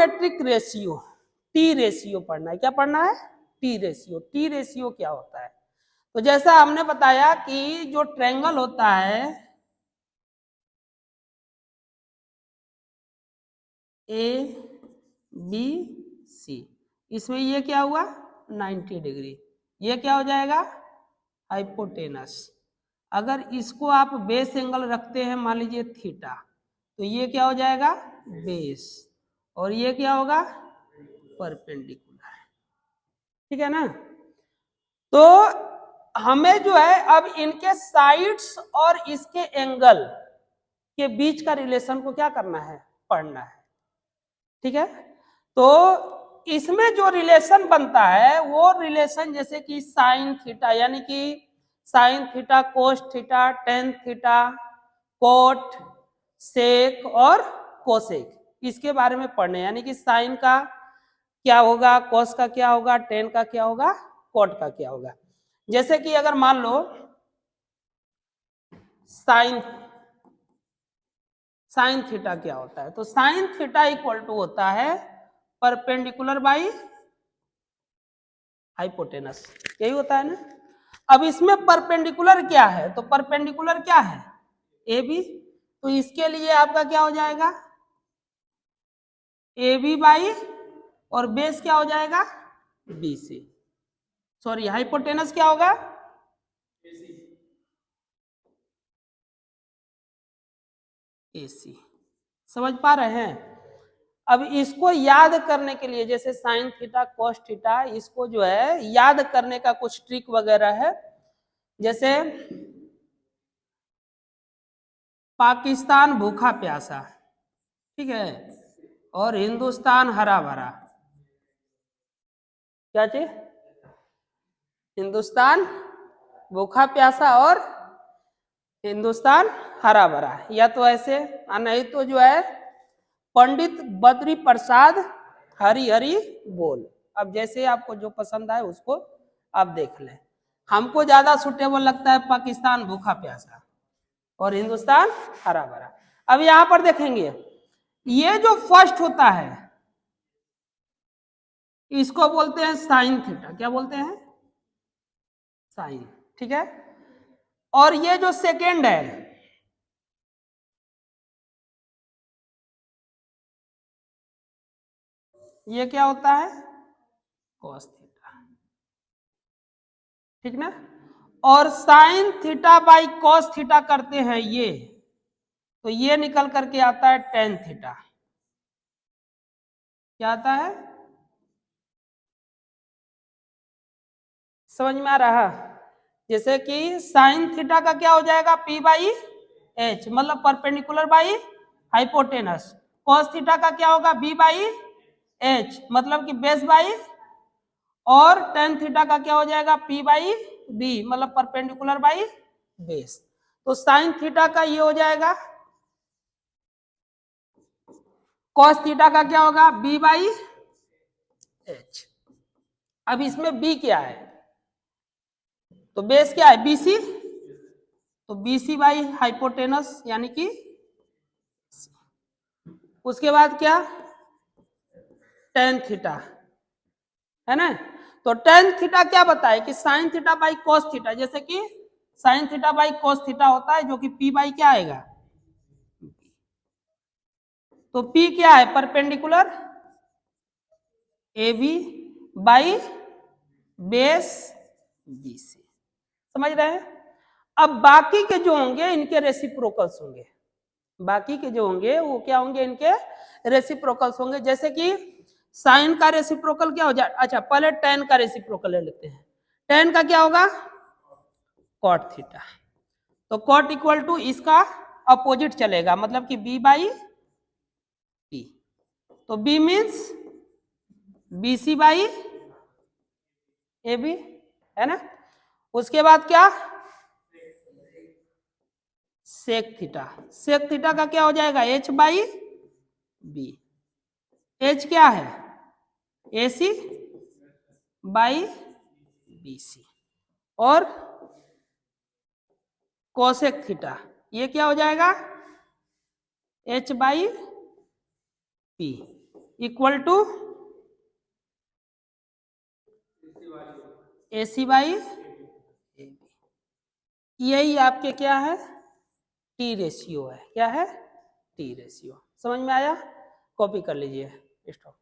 Trigonometric ratio, T ratio पढ़ना है। क्या पढ़ना है? T ratio. टी रेशियो क्या होता है? तो जैसा हमने बताया कि जो ट्रायंगल होता है ए बी सी, इसमें ये क्या हुआ 90 डिग्री, ये क्या हो जाएगा हाइपोटेनस। अगर इसको आप बेस एंगल रखते हैं मान लीजिए थीटा, तो ये क्या हो जाएगा बेस, और ये क्या होगा परपेंडिकुलर। ठीक है ना? तो हमें जो है अब इनके साइड्स और इसके एंगल के बीच का रिलेशन को क्या करना है पढ़ना है। ठीक है? तो इसमें जो रिलेशन बनता है वो रिलेशन जैसे कि साइन थीटा, यानी कि sine theta cos theta tan theta cot sec और कोसेक, इसके बारे में पढ़ने, यानी कि साइन का क्या होगा, कोस का क्या होगा, टेन का क्या होगा, कोट का क्या होगा। जैसे कि अगर मान लो साइन थीटा क्या होता है, तो साइन थीटा इक्वल टू होता है परपेंडिकुलर बाई हाइपोटेनस, यही होता है ना। अब इसमें परपेंडिकुलर क्या है, तो परपेंडिकुलर क्या है ए बी, तो इसके लिए आपका क्या हो जाएगा ए बी बाई, और बेस क्या हो जाएगा बी सी, सॉरी हाइपोटेनस क्या होगा ए सी। समझ पा रहे हैं? अब इसको याद करने के लिए जैसे साइन थीटा कोस थीटा, इसको जो है याद करने का कुछ ट्रिक वगैरह है। जैसे पाकिस्तान भूखा प्यासा, ठीक है, और हिंदुस्तान हरा भरा, क्या चीज हिंदुस्तान भूखा प्यासा और हिंदुस्तान हरा भरा, या तो ऐसे नहीं तो जो है पंडित बद्री प्रसाद हरी हरी बोल। अब जैसे आपको जो पसंद आए उसको आप देख लें। हमको ज्यादा सुटेबल लगता है पाकिस्तान भूखा प्यासा और हिंदुस्तान हरा भरा। अब यहां पर देखेंगे ये जो फर्स्ट होता है इसको बोलते हैं साइन थीटा, क्या बोलते हैं साइन, ठीक है। और ये जो सेकेंड है ये क्या होता है कॉस थीटा, ठीक ना। और sine theta by cos theta करते हैं ये, तो ये निकल करके आता है टेन थीटा, क्या आता है समझ में आ रहा। जैसे कि साइन थीटा का क्या हो जाएगा पी बाई एच, मतलब perpendicular by hypotenuse. Cos theta का क्या होगा बी बाई एच, मतलब कि बेस बाई, और टेन थीटा का क्या हो जाएगा पी बाई बी, मतलब परपेंडिकुलर बाई बेस। तो साइन थीटा का ये हो जाएगा, कॉस थीटा का क्या होगा बी बाई एच। अब इसमें बी क्या है, तो बेस क्या है बीसी, तो बीसी बाई हाइपोटेनस यानी कि उसके बाद क्या टेन थीटा, है ना। तो टेन थीटा क्या बताए कि sine theta by cos theta, जैसे कि sine theta by cos theta होता है जो कि पी बाई क्या आएगा, तो पी क्या है perpendicular A B by base B C, समझ रहे हैं। अब बाकी के जो होंगे इनके रेसिप्रोकल्स होंगे, बाकी के जो होंगे वो क्या होंगे इनके रेसिप्रोकल्स होंगे। जैसे कि साइन का रेसिप्रोकल क्या हो जाए, अच्छा पहले टेन का रेसिप्रोकल ले लेते हैं। टेन का क्या होगा कॉट थीटा, तो कॉट इक्वल टू इसका अपोजिट चलेगा, मतलब कि बी बाई पी, तो B means B C by A B, है ना। उसके बाद क्या सेक थीटा, सेक थीटा का क्या हो जाएगा एच बाई बी, एच क्या है ए सी बाई बी सी, और कोसेक थीटा ये क्या हो जाएगा H by P, equal to AC by AB। यही आपके क्या है, टी रेशियो है। क्या है, टी रेशियो। समझ में आया, कॉपी कर लीजिए। स्टॉप।